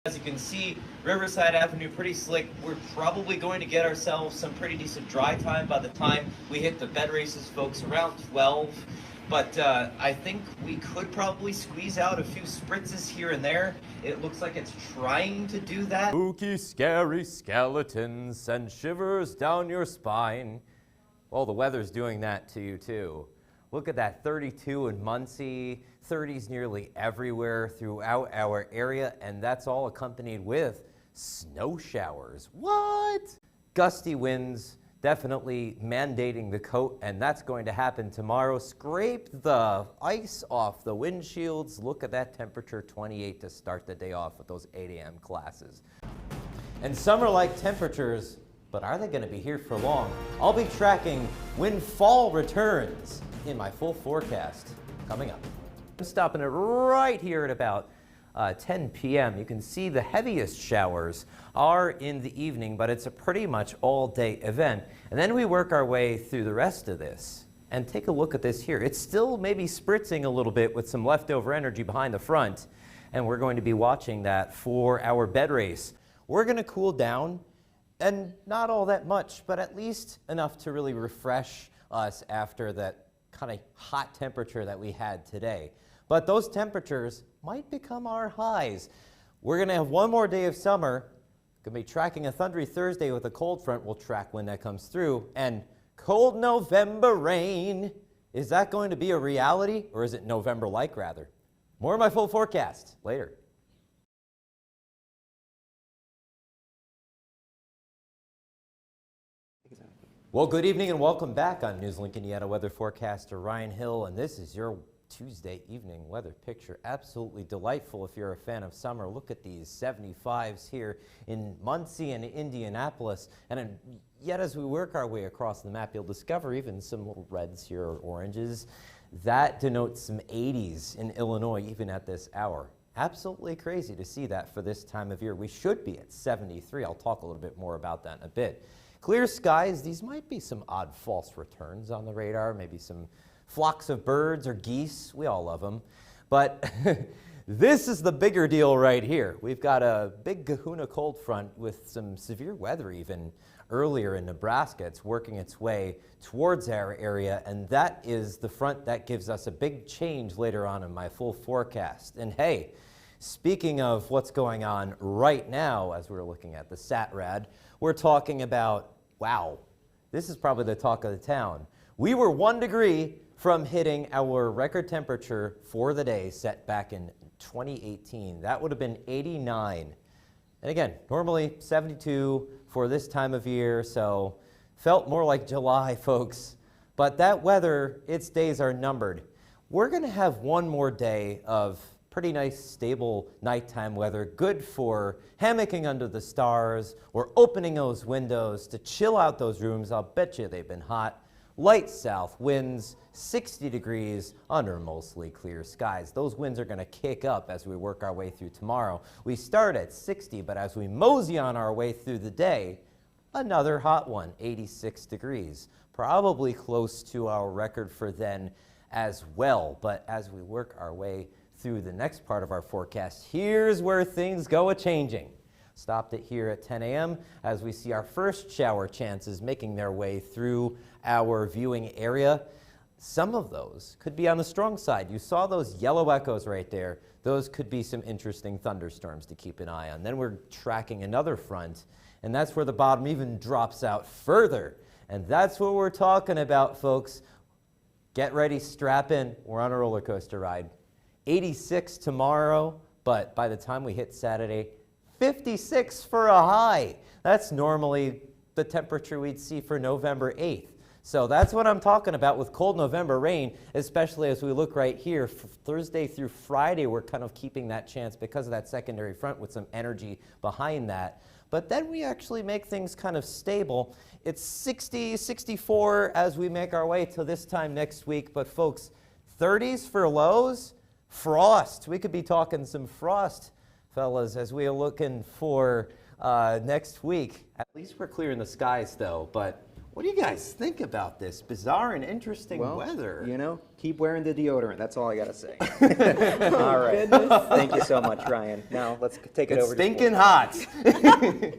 As you can see, Riverside Avenue pretty slick. We're probably going to get ourselves some pretty decent dry time by the time we hit the bed races, folks, around 12. But I think we could probably squeeze out a few spritzes here and there. It looks like it's trying to do that. Spooky, scary skeletons send shivers down your spine. Well, the weather's doing that to you too. Look at that, 32 in Muncie, 30s nearly everywhere throughout our area, and that's all accompanied with snow showers. What? Gusty winds, definitely mandating the coat, and that's going to happen tomorrow. Scrape the ice off the windshields. Look at that temperature, 28 to start the day off with those 8 a.m. classes. And summer-like temperatures, but are they going to be here for long? I'll be tracking when fall returns in my full forecast coming up. I'm stopping it right here at about 10 p.m. You can see the heaviest showers are in the evening, but it's a pretty much all-day event. And then we work our way through the rest of this. And take a look at this here. It's still maybe spritzing a little bit with some leftover energy behind the front, and we're going to be watching that for our bed race. We're going to cool down, and not all that much, but at least enough to really refresh us after that kind of hot temperature that we had today. But those temperatures might become our highs. We're going to have one more day of summer. Going to be tracking a thundery Thursday with a cold front. We'll track when that comes through. And cold November rain. Is that going to be a reality, or is it November-like rather? More of my full forecast later. Well, good evening and welcome back on NewsLink Indiana weather forecaster Ryan Hill, and this is your Tuesday evening weather picture. Absolutely delightful if you're a fan of summer. Look at these 75s here in Muncie and Indianapolis, and yet as we work our way across the map, you'll discover even some little reds here or oranges. That denotes some 80s in Illinois even at this hour. Absolutely crazy to see that for this time of year. We should be at 73. I'll talk a little bit more about that in a bit. Clear skies, these might be some odd false returns on the radar, maybe some flocks of birds or geese. We all love them. But this is the bigger deal right here. We've got a big kahuna cold front with some severe weather even earlier in Nebraska. It's working its way towards our area, and that is the front that gives us a big change later on in my full forecast. And hey, speaking of what's going on right now as we're looking at the SATRAD, we're talking about, wow, this is probably the talk of the town. We were 1 degree from hitting our record temperature for the day set back in 2018. That would have been 89. And again, normally 72 for this time of year, so felt more like July, folks. But that weather, its days are numbered. We're going to have one more day of pretty nice, stable nighttime weather, good for hammocking under the stars or opening those windows to chill out those rooms. I'll bet you they've been hot. Light south winds, 60 degrees under mostly clear skies. Those winds are going to kick up as we work our way through tomorrow. We start at 60, but as we mosey on our way through the day, another hot one, 86 degrees. Probably close to our record for then as well. But as we work our way through the next part of our forecast, here's where things go a-changing. Stopped it here at 10 a.m. as we see our first shower chances making their way through our viewing area. Some of those could be on the strong side. You saw those yellow echoes right there. Those could be some interesting thunderstorms to keep an eye on. Then we're tracking another front, and that's where the bottom even drops out further. And that's what we're talking about, folks. Get ready, strap in. We're on a roller coaster ride. 86 tomorrow, but by the time we hit Saturday, 56 for a high. That's normally the temperature we'd see for November 8th. So that's what I'm talking about with cold November rain, especially as we look right here. Thursday through Friday, we're kind of keeping that chance because of that secondary front with some energy behind that. But then we actually make things kind of stable. It's 60, 64 as we make our way to this time next week. But folks, 30s for lows. Frost. We could be talking some frost, fellas, as we are looking for next week. At least we're clearing the skies, though, but What do you guys think about this bizarre and interesting weather? You know, keep wearing the deodorant. That's all I got to say. All right. Thank you so much, Ryan. Now let's take it It's over to stinking sports. hot.